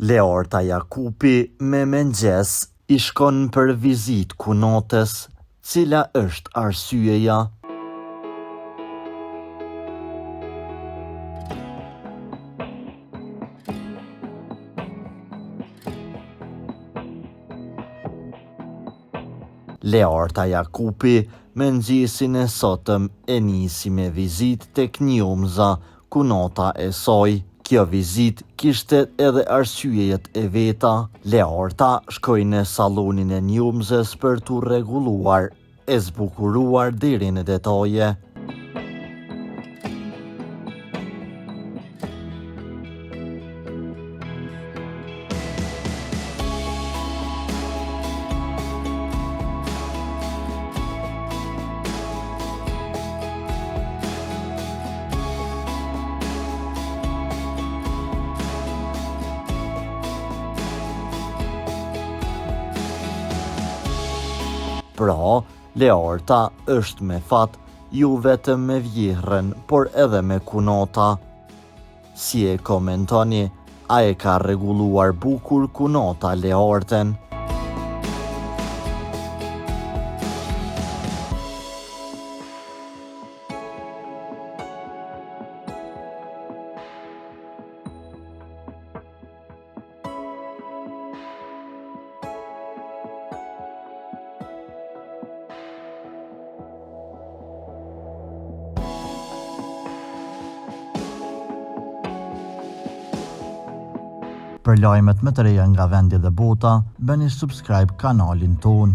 Leorta Jakupi me mëngjes I shkon për vizit kunotes, cila është arsyeja? Leorta Jakupi mëngjesin e sotëm e nisi me vizit tek Njumza, kunota e saj. Kjo vizit kishte edhe arsyejet e veta. Leorta shkoi në sallonin e Njumzës për t'u rregulluar, e zbukuruar deri në detaje. Pra, Leorta është me fat, ju vetëm me vjehrën, por edhe me kunota. Si e komentoni, a e ka rregulluar bukur kunota Leorten? Për lajmet më të reja nga vendi dhe bota, bëni subscribe kanalin ton.